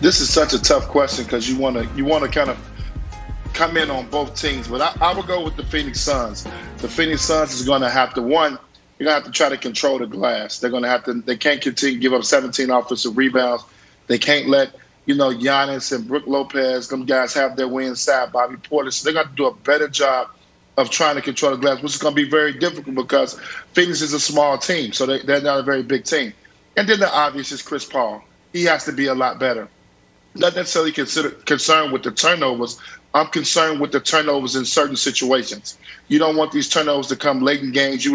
This is such a tough question because you want to kind of come in on both teams, but I would go with the Phoenix Suns. The Phoenix Suns is going to have to, one, you're going to have to try to control the glass. They're going to have to, they can't continue to give up 17 offensive rebounds. They can't let, Giannis and Brook Lopez, them guys have their way inside, Bobby Portis. So they're going to do a better job of trying to control the glass, which is going to be very difficult because Phoenix is a small team, so they're not a very big team. And then the obvious is Chris Paul. He has to be a lot better. Not necessarily concerned with the turnovers. I'm concerned with the turnovers in certain situations. You don't want these turnovers to come late in games.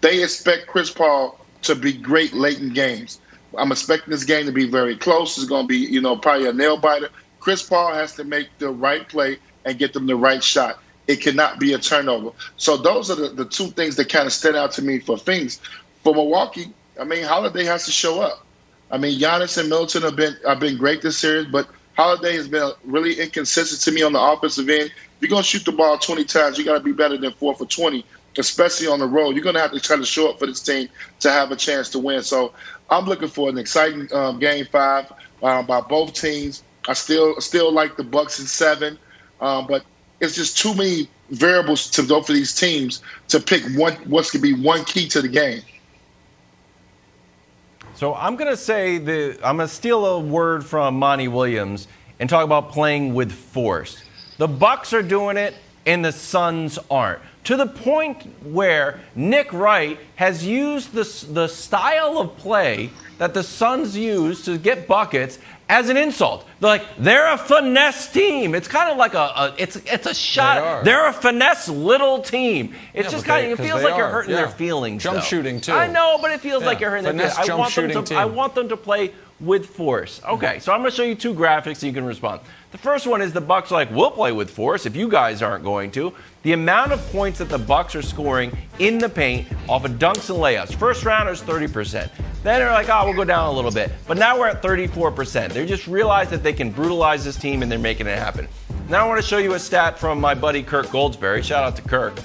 They expect Chris Paul to be great late in games. I'm expecting this game to be very close. It's going to be, probably a nail biter. Chris Paul has to make the right play and get them the right shot. It cannot be a turnover. So those are the two things that kind of stand out to me for Phoenix. For Milwaukee, Holiday has to show up. Giannis and Middleton have been great this series, but Holiday has been really inconsistent to me on the offensive end. If you're going to shoot the ball 20 times, you got to be better than 4 for 20, especially on the road. You're going to have to try to show up for this team to have a chance to win. So I'm looking for an exciting Game 5 by both teams. I still like the Bucks in 7, but it's just too many variables to go for these teams to pick what's going to be one key to the game. So I'm going to steal a word from Monty Williams and talk about playing with force. The Bucks are doing it and the Suns aren't. To the point where Nick Wright has used the style of play that the Suns use to get buckets as an insult. They're a finesse team. It's kind of like it's a shot. They're a finesse little team. It's just kind of, it feels like you're hurting their feelings. Jump shooting too. I know, but it feels like you're hurting their feelings. I want them to play with force. Okay, so I'm going to show you 2 graphics so you can respond. The first one is the Bucks we'll play with force if you guys aren't going to. The amount of points that the Bucks are scoring in the paint off of dunks and layups. First rounders, 30%. Then they're we'll go down a little bit. But now we're at 34%. They just realized that they can brutalize this team and they're making it happen. Now I want to show you a stat from my buddy Kirk Goldsberry. Shout out to Kirk.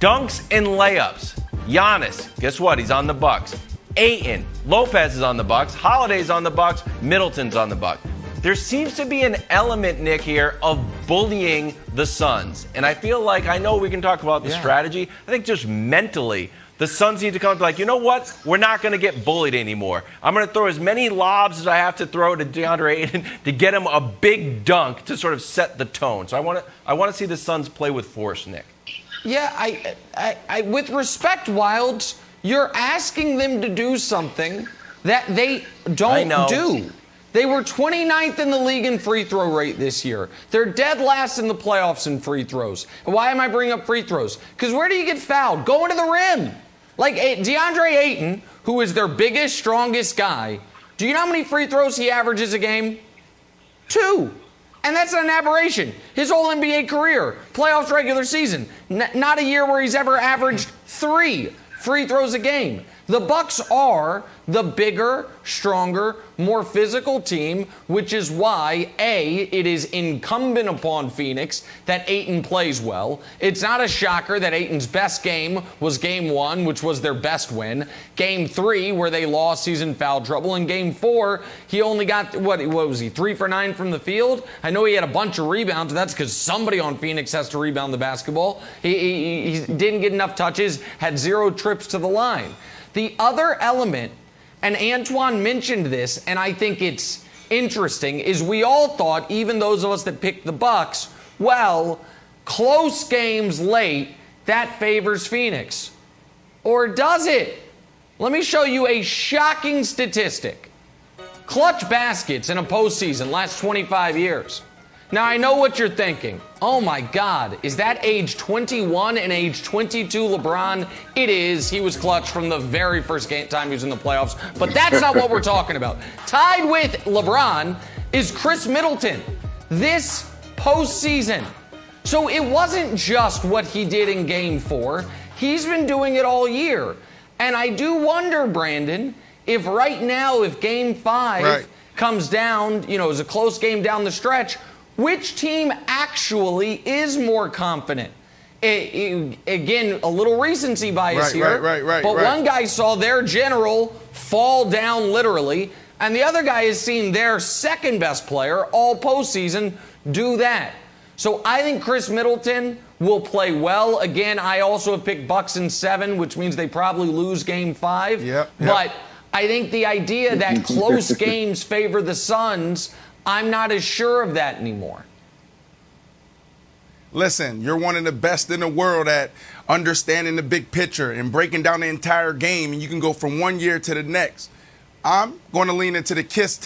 Dunks and layups. Giannis, guess what? He's on the Bucks. Ayton, Lopez is on the Bucks. Holiday's on the Bucks. Middleton's on the Bucks. There seems to be an element, Nick, here of bullying the Suns. And I feel like, I know we can talk about the strategy. I think just mentally, the Suns need to come to you know what? We're not going to get bullied anymore. I'm going to throw as many lobs as I have to throw to DeAndre Ayton to get him a big dunk to sort of set the tone. So I want to see the Suns play with force, Nick. Yeah, I with respect, Wilds, you're asking them to do something that they don't do. They were 29th in the league in free throw rate this year. They're dead last in the playoffs in free throws. And why am I bringing up free throws? Because where do you get fouled? Going to the rim. DeAndre Ayton, who is their biggest, strongest guy, do you know how many free throws he averages a game? 2. And that's an aberration. His whole NBA career, playoffs, regular season, not a year where he's ever averaged 3 free throws a game. The Bucks are the bigger, stronger, more physical team, which is why, A, it is incumbent upon Phoenix that Ayton plays well. It's not a shocker that Ayton's best game was Game 1, which was their best win. Game 3, where they lost, he's in foul trouble. In Game 4, he only got, what was he, 3 for 9 from the field? I know he had a bunch of rebounds, but that's because somebody on Phoenix has to rebound the basketball. He didn't get enough touches, had 0 trips to the line. The other element, and Antoine mentioned this, and I think it's interesting, is we all thought, even those of us that picked the Bucks, close games late, that favors Phoenix. Or does it? Let me show you a shocking statistic. Clutch baskets in a postseason last 25 years. Now, I know what you're thinking. Oh, my God. Is that age 21 and age 22 LeBron? It is. He was clutch from the very first time he was in the playoffs. But that's not what we're talking about. Tied with LeBron is Chris Middleton this postseason. So it wasn't just what he did in Game 4. He's been doing it all year. And I do wonder, Brandon, if right now, if Game 5 comes down, is a close game down the stretch, which team actually is more confident? Again, a little recency bias here. But one guy saw their general fall down literally. And the other guy has seen their second best player all postseason do that. So I think Chris Middleton will play well. Again, I also have picked Bucks in 7, which means they probably lose game 5. Yep. But I think the idea that close games favor the Suns, I'm not as sure of that anymore. Listen, you're one of the best in the world at understanding the big picture and breaking down the entire game, and you can go from one year to the next. I'm going to lean into the KISS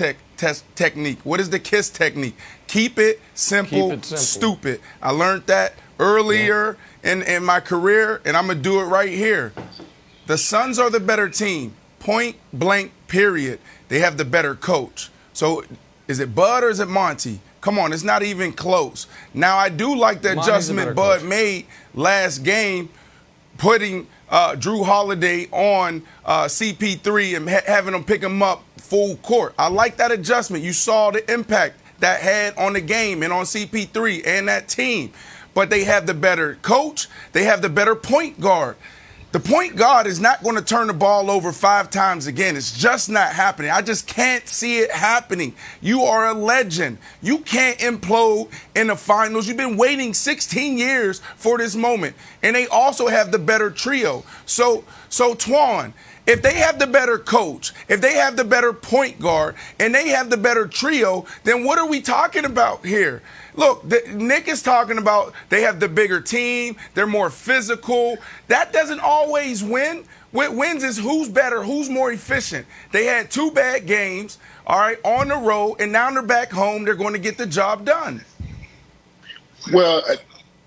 technique. What is the KISS technique? Keep it simple, stupid. I learned that earlier in my career, and I'm going to do it right here. The Suns are the better team, point blank, period. They have the better coach. So is it Bud or is it Monty? Come on, it's not even close. Now, I do like the adjustment Bud made last game, putting Drew Holiday on CP3 and having him pick him up full court. I like that adjustment. You saw the impact that had on the game and on CP3 and that team. But they have the better coach. They have the better point guard. The point guard is not going to turn the ball over 5 times again. It's just not happening. I just can't see it happening. You are a legend. You can't implode in the finals. You've been waiting 16 years for this moment. And they also have the better trio. So Twan, if they have the better coach, if they have the better point guard, and they have the better trio, then what are we talking about here? Look, Nick is talking about they have the bigger team, they're more physical. That doesn't always win. What wins is who's better, who's more efficient. They had 2 bad games, all right, on the road, and now they're back home. They're going to get the job done. Well,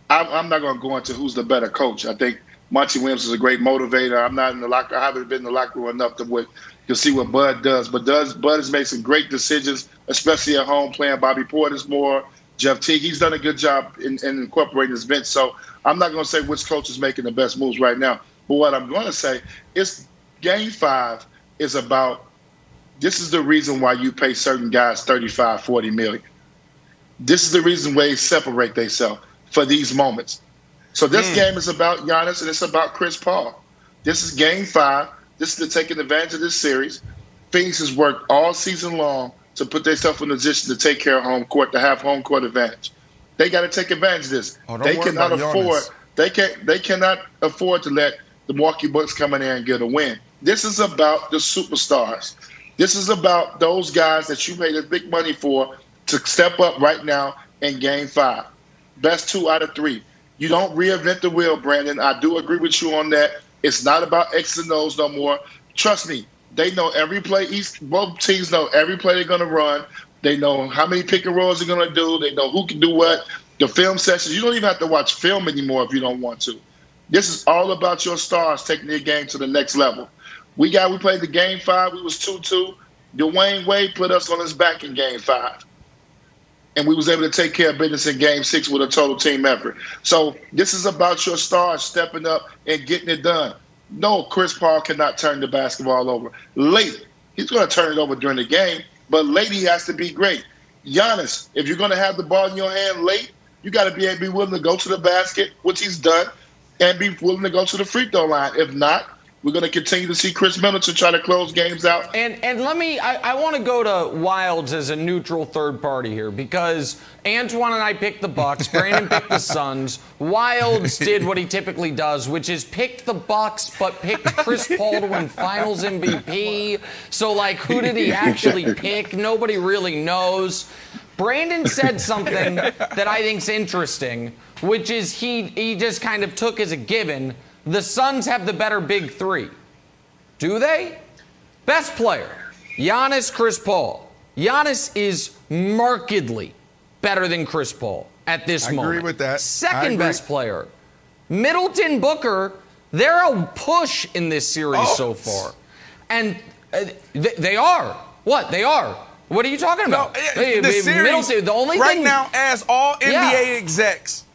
I'm not going to go into who's the better coach. I think Monty Williams is a great motivator. I'm not in the locker. I haven't been in the locker room enough to see what Bud does. But Bud has made some great decisions, especially at home, playing Bobby Portis more. Jeff Teague, he's done a good job in incorporating his bench. So I'm not going to say which coach is making the best moves right now. But what I'm going to say is Game 5 is about this is the reason why you pay certain guys $35, $40 million. This is the reason why they separate themselves for these moments. So this game is about Giannis and it's about Chris Paul. This is Game 5. This is taking advantage of this series. Phoenix has worked all season long to put themselves in a position to take care of home court, to have home court advantage. They got to take advantage of this. They cannot afford. They cannot afford to let the Milwaukee Bucks come in there and get a win. This is about the superstars. This is about those guys that you paid the big money for to step up right now in Game 5. Best 2 out of 3. You don't reinvent the wheel, Brandon. I do agree with you on that. It's not about X and O's no more. Trust me. They know every play. Both teams know every play they're going to run. They know how many pick and rolls they're going to do. They know who can do what. The film sessions, you don't even have to watch film anymore if you don't want to. This is all about your stars taking their game to the next level. We played the Game 5. We was 2-2. Dwayne Wade put us on his back in Game 5. And we was able to take care of business in Game 6 with a total team effort. So this is about your stars stepping up and getting it done. No, Chris Paul cannot turn the basketball over. Late, he's going to turn it over during the game, but late he has to be great. Giannis, if you're going to have the ball in your hand late, you got to be willing to go to the basket, which he's done, and be willing to go to the free throw line. If not, we're going to continue to see Chris Middleton try to close games out. And I want to go to Wilds as a neutral third party here because Antoine and I picked the Bucks, Brandon picked the Suns. Wilds did what he typically does, which is picked the Bucks but picked Chris Paul to win Finals MVP. So, who did he actually pick? Nobody really knows. Brandon said something that I think's interesting, which is he just kind of took as a given. The Suns have the better big 3. Do they? Best player, Giannis, Chris Paul. Giannis is markedly better than Chris Paul at this moment. I agree with that. Second best player, Middleton, Booker. They're a push in this series so far. And they are. What? They are. What are you talking about? No, the series, Middleton, the only right thing, now, as all NBA execs,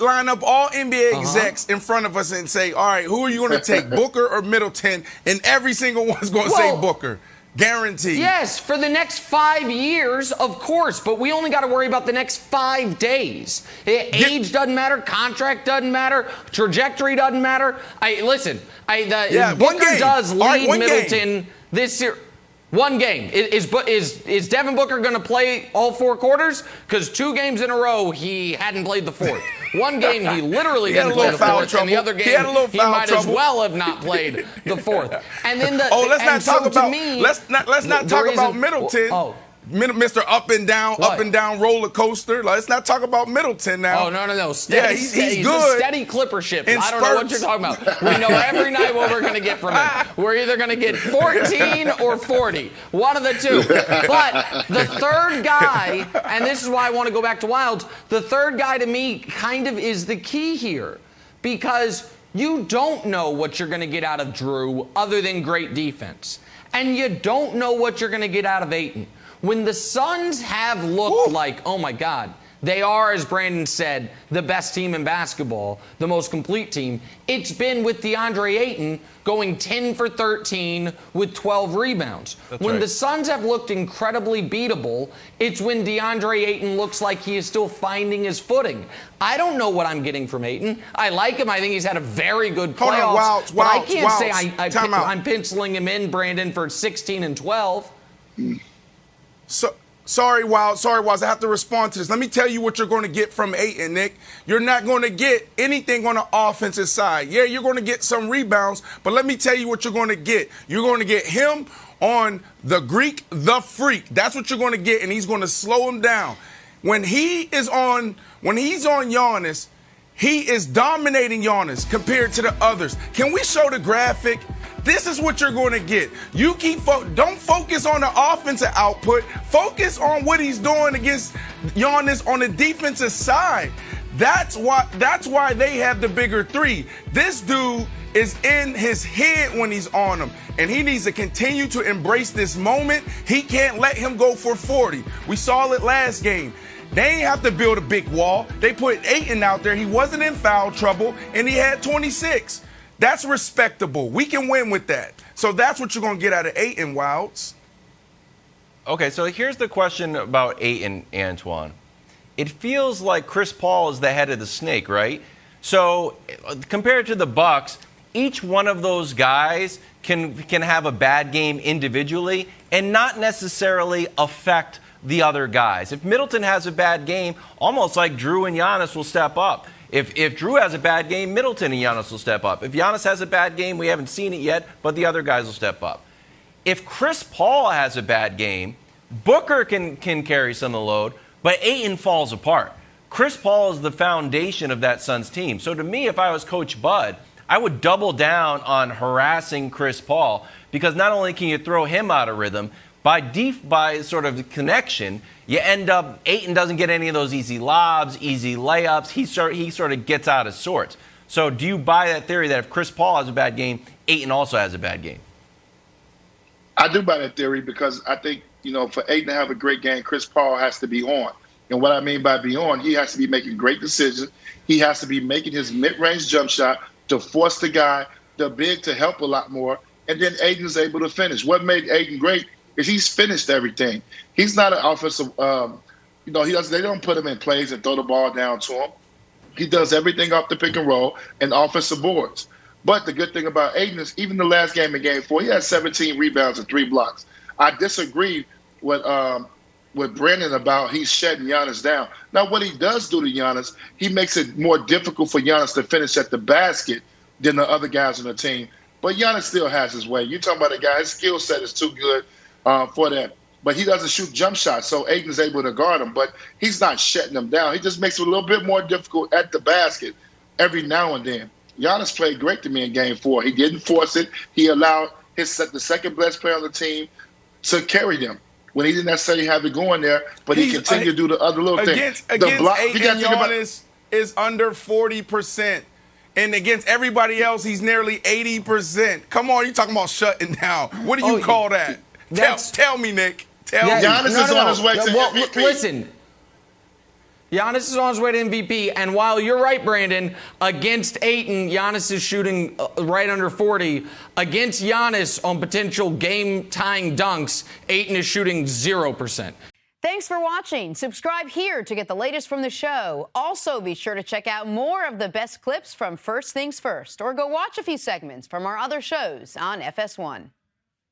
line up all NBA execs in front of us and say, all right, who are you going to take, Booker or Middleton? And every single one's going to say Booker. Guaranteed. Yes, for the next 5 years, of course, but we only got to worry about the next 5 days. Age doesn't matter, contract doesn't matter, trajectory doesn't matter. Booker does lead Middleton this year. One game. Is Devin Booker going to play all 4 quarters? Because 2 games in a row, he hadn't played the 4th. One game, he literally didn't play the 4th. And the other game, he might as well have not played the 4th. And then let's not talk about Middleton. Mr. Up and down roller coaster. Let's not talk about Middleton now. Oh, no. Steady, he's he's good. A steady clipper ship. I don't know what you're talking about. We know every night what we're going to get from him. We're either going to get 14 or 40. One of the two. But the third guy, and this is why I want to go back to Wilds, the third guy to me kind of is the key here. Because you don't know what you're going to get out of Drew other than great defense. And you don't know what you're going to get out of Ayton. When the Suns have looked like, oh my God, they are, as Brandon said, the best team in basketball, the most complete team, it's been with DeAndre Ayton going 10 for 13 with 12 rebounds. When the Suns have looked incredibly beatable, it's when DeAndre Ayton looks like he is still finding his footing. I don't know what I'm getting from Ayton. I like him. I think he's had a very good playoffs. But I can't say I'm penciling him in, Brandon, for 16 and 12. Sorry, Wilds. I have to respond to this. Let me tell you what you're going to get from Ayton, Nick. You're not going to get anything on the offensive side. Yeah, you're going to get some rebounds, but let me tell you what you're going to get. You're going to get him on the Greek, the Freak. That's what you're going to get, and he's going to slow him down. When he's on Giannis, he is dominating Giannis compared to the others. Can we show the graphic? This is what you're going to get. You don't focus on the offensive output. Focus on what he's doing against Giannis on the defensive side. That's why they have the bigger 3. This dude is in his head when he's on him, and he needs to continue to embrace this moment. He can't let him go for 40. We saw it last game. They ain't have to build a big wall. They put Ayton out there. He wasn't in foul trouble, and he had 26. That's respectable. We can win with that. So that's what you're going to get out of Ayton, Wilds. Okay, so here's the question about Ayton, Antoine. It feels like Chris Paul is the head of the snake, right? So compared to the Bucks, each one of those guys can have a bad game individually and not necessarily affect the other guys. If Middleton has a bad game, almost like Drew and Giannis will step up. If Drew has a bad game, Middleton and Giannis will step up. If Giannis has a bad game, we haven't seen it yet, but the other guys will step up. If Chris Paul has a bad game, Booker can carry some of the load, but Ayton falls apart. Chris Paul is the foundation of that Suns team. So to me, if I was Coach Bud, I would double down on harassing Chris Paul, because not only can you throw him out of rhythm, by sort of connection, you end up, Ayton doesn't get any of those easy lobs, easy layups. He sort of gets out of sorts. So do you buy that theory that if Chris Paul has a bad game, Ayton also has a bad game? I do buy that theory, because I think, for Ayton to have a great game, Chris Paul has to be on. And what I mean by be on, he has to be making great decisions. He has to be making his mid-range jump shot to force the guy, the big, to help a lot more. And then Ayton's able to finish. What made Ayton great is he's finished everything. He's not an offensive, they don't put him in plays and throw the ball down to him. He does everything off the pick and roll and offensive boards. But the good thing about Ayton is, even the last game in Game 4, he had 17 rebounds and 3 blocks. I disagree with Brandon about he's shutting Giannis down. Now, what he does do to Giannis, he makes it more difficult for Giannis to finish at the basket than the other guys on the team. But Giannis still has his way. You're talking about a guy, his skill set is too good for that. But he doesn't shoot jump shots, so Ayton's able to guard him. But he's not shutting him down. He just makes it a little bit more difficult at the basket every now and then. Giannis played great to me in Game 4. He didn't force it. He allowed the second best player on the team to carry them when he didn't necessarily have it going there, but he continued to do the other little things. Against Ayton, Giannis is under 40%. And against everybody else, he's nearly 80%. Come on, you're talking about shutting down. What do you call that? Tell me, Nick. Tell me. Giannis is on his way to MVP. Listen, Giannis is on his way to MVP, and while you're right, Brandon, against Ayton, Giannis is shooting right under 40. Against Giannis on potential game-tying dunks, Ayton is shooting 0%. Thanks for watching. Subscribe here to get the latest from the show. Also, be sure to check out more of the best clips from First Things First, or go watch a few segments from our other shows on FS1.